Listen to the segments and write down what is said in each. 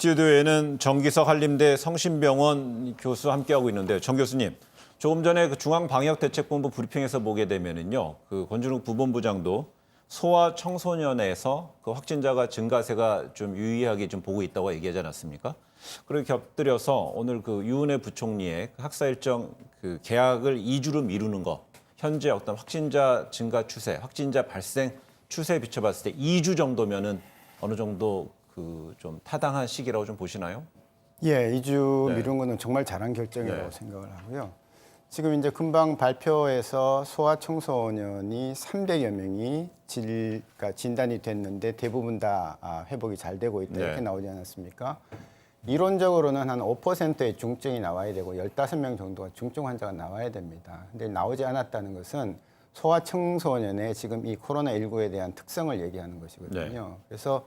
스튜디오에는 정기석 한림대 성심병원 교수 함께하고 있는데 정 교수님, 조금 전에 그 중앙방역대책본부 브리핑에서 보게 되면은요, 그 권준욱 부본부장도 소아 청소년에서 그 확진자가 증가세가 좀 유의하게 좀 보고 있다고 얘기하지 않았습니까? 그렇게 곁들여서 오늘 그 유은혜 부총리의 학사 일정 그 개학을 2주로 미루는 거, 현재 어떤 확진자 증가 추세, 확진자 발생 추세에 비춰봤을 때 2주 정도면은 어느 정도 그 좀 타당한 시기라고 좀 보시나요? 예, 2주 네. 미룬 거는 정말 잘한 결정이라고 네. 생각을 하고요. 지금 이제 금방 발표에서 소아 청소년이 300여 명이 그러니까 진단이 됐는데 대부분 다 회복이 잘 되고 있다 이렇게 네. 나오지 않았습니까? 이론적으로는 한 5%의 중증이 나와야 되고 15명 정도가 중증 환자가 나와야 됩니다. 근데 나오지 않았다는 것은 소아 청소년의 지금 이 코로나19에 대한 특성을 얘기하는 것이거든요. 네. 그래서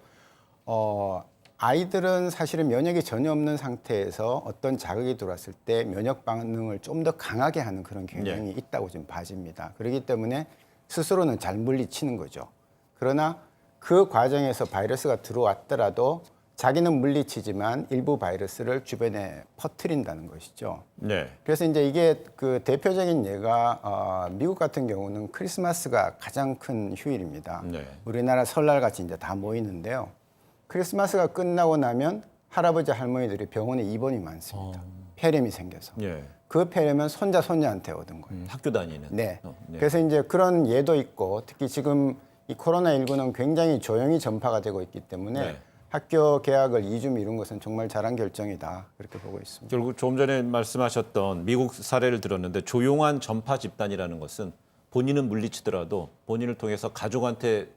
아이들은 사실은 면역이 전혀 없는 상태에서 어떤 자극이 들어왔을 때 면역 반응을 좀 더 강하게 하는 그런 경향이 있다고 좀 봐집니다. 그렇기 때문에 스스로는 잘 물리치는 거죠. 그러나 그 과정에서 바이러스가 들어왔더라도 자기는 물리치지만 일부 바이러스를 주변에 퍼뜨린다는 것이죠. 네. 그래서 이제 이게 그 대표적인 예가 미국 같은 경우는 크리스마스가 가장 큰 휴일입니다. 네. 우리나라 설날 같이 이제 다 모이는데요. 크리스마스가 끝나고 나면 할아버지 할머니들이 병원에 입원이 많습니다. 폐렴이 생겨서. 예. 그 폐렴은 손자 손녀한테 얻은 거예요. 학교 다니는. 네. 네. 그래서 이제 그런 예도 있고 특히 지금 이 코로나19는 굉장히 조용히 전파가 되고 있기 때문에 네. 학교 개학을 2주 미룬 것은 정말 잘한 결정이다 그렇게 보고 있습니다. 결국 조금 전에 말씀하셨던 미국 사례를 들었는데 조용한 전파 집단이라는 것은 본인은 물리치더라도 본인을 통해서 가족한테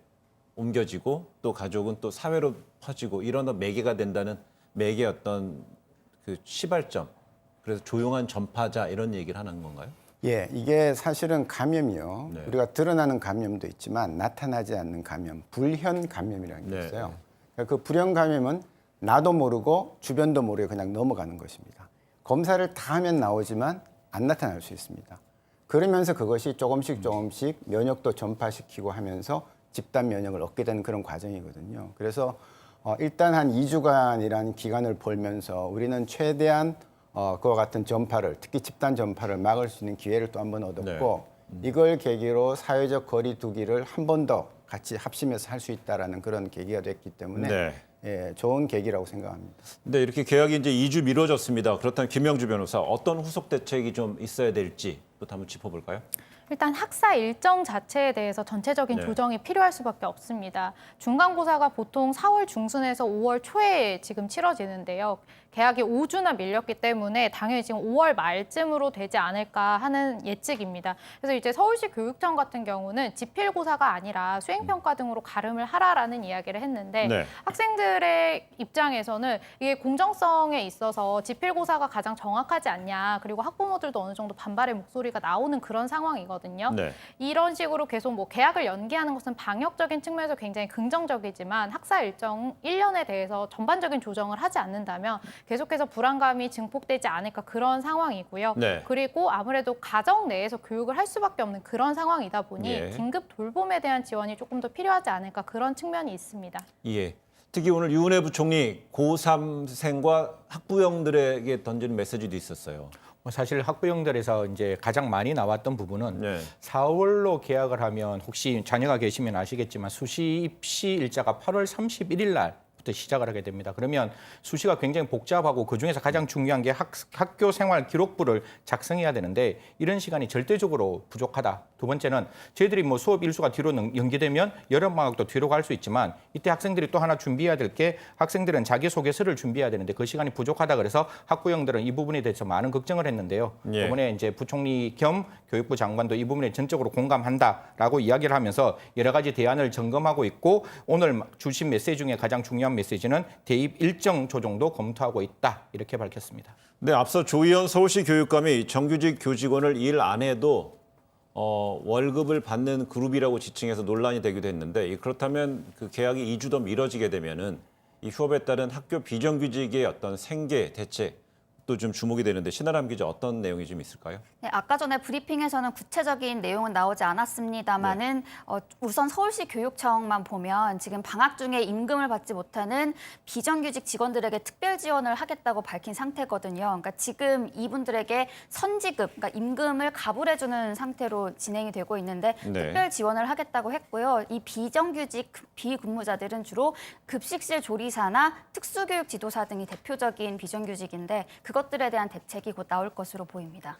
옮겨지고 또 가족은 또 사회로 퍼지고 이런 매개가 된다는 매개의 어떤 그 시발점. 그래서 조용한 전파자 이런 얘기를 하는 건가요? 예, 이게 사실은 감염이요. 네. 우리가 드러나는 감염도 있지만 나타나지 않는 감염, 불현 감염이라는 게 네, 있어요. 네. 그러니까 그 불현 감염은 나도 모르고 주변도 모르게 그냥 넘어가는 것입니다. 검사를 다 하면 나오지만 안 나타날 수 있습니다. 그러면서 그것이 조금씩 면역도 전파시키고 하면서 집단 면역을 얻게 되는 그런 과정이거든요. 그래서 일단 한 2주간이라는 기간을 벌면서 우리는 최대한 그와 같은 전파를 특히 집단 전파를 막을 수 있는 기회를 또 한 번 얻었고 이걸 계기로 사회적 거리 두기를 한 번 더 같이 합심해서 할 수 있다라는 그런 계기가 됐기 때문에 네. 예, 좋은 계기라고 생각합니다. 근데 이렇게 개혁이 이제 2주 미뤄졌습니다. 그렇다면 김명주 변호사 어떤 후속 대책이 좀 있어야 될지부터 한번 짚어볼까요? 일단 학사 일정 자체에 대해서 전체적인 네. 조정이 필요할 수밖에 없습니다. 중간고사가 보통 4월 중순에서 5월 초에 지금 치러지는데요. 개학이 5주나 밀렸기 때문에 당연히 지금 5월 말쯤으로 되지 않을까 하는 예측입니다. 그래서 이제 서울시 교육청 같은 경우는 지필고사가 아니라 수행평가 등으로 가름을 하라라는 이야기를 했는데 네. 학생들의 입장에서는 이게 공정성에 있어서 지필고사가 가장 정확하지 않냐, 그리고 학부모들도 어느 정도 반발의 목소리가 나오는 그런 상황이거든요. 네. 이런 식으로 계속 뭐 개학을 연기하는 것은 방역적인 측면에서 굉장히 긍정적이지만 학사 일정 1년에 대해서 전반적인 조정을 하지 않는다면 계속해서 불안감이 증폭되지 않을까 그런 상황이고요. 네. 그리고 아무래도 가정 내에서 교육을 할 수밖에 없는 그런 상황이다 보니 예. 긴급 돌봄에 대한 지원이 조금 더 필요하지 않을까 그런 측면이 있습니다. 예. 특히 오늘 유은혜 부총리 고3생과 학부형들에게 던지는 메시지도 있었어요. 사실 학부형들에서 이제 가장 많이 나왔던 부분은 네. 4월로 개학을 하면 혹시 자녀가 계시면 아시겠지만 수시 입시 일자가 8월 31일 날부터 시작을 하게 됩니다. 그러면 수시가 굉장히 복잡하고 그중에서 가장 중요한 게 학교 생활 기록부를 작성해야 되는데 이런 시간이 절대적으로 부족하다. 두 번째는 저희들이 뭐 수업 일수가 뒤로 연기되면 여름방학도 뒤로 갈 수 있지만 이때 학생들이 또 하나 준비해야 될 게 학생들은 자기소개서를 준비해야 되는데 그 시간이 부족하다 그래서 학부형들은 이 부분에 대해서 많은 걱정을 했는데요. 예. 이번에 이제 부총리 겸 교육부 장관도 이 부분에 전적으로 공감한다라고 이야기를 하면서 여러 가지 대안을 점검하고 있고 오늘 주신 메시지 중에 가장 중요한 메시지는 대입 일정 조정도 검토하고 있다 이렇게 밝혔습니다. 네, 앞서 조희연 서울시 교육감이 정규직 교직원을 일 안 해도 월급을 받는 그룹이라고 지칭해서 논란이 되기도 했는데 그렇다면 그 개학이 2주 더 미뤄지게 되면은 이 휴업에 따른 학교 비정규직의 어떤 생계 대책 또 좀 주목이 되는데 신아람 기자 어떤 내용이 좀 있을까요? 네, 아까 전에 브리핑에서는 구체적인 내용은 나오지 않았습니다만은 우선 서울시 교육청만 보면 지금 방학 중에 임금을 받지 못하는 비정규직 직원들에게 특별 지원을 하겠다고 밝힌 상태거든요. 그러니까 지금 이분들에게 선지급, 그러니까 임금을 가불해주는 상태로 진행이 되고 있는데 네. 특별 지원을 하겠다고 했고요. 이 비정규직 비근무자들은 주로 급식실 조리사나 특수교육 지도사 등이 대표적인 비정규직인데 그것들에 대한 대책이 곧 나올 것으로 보입니다.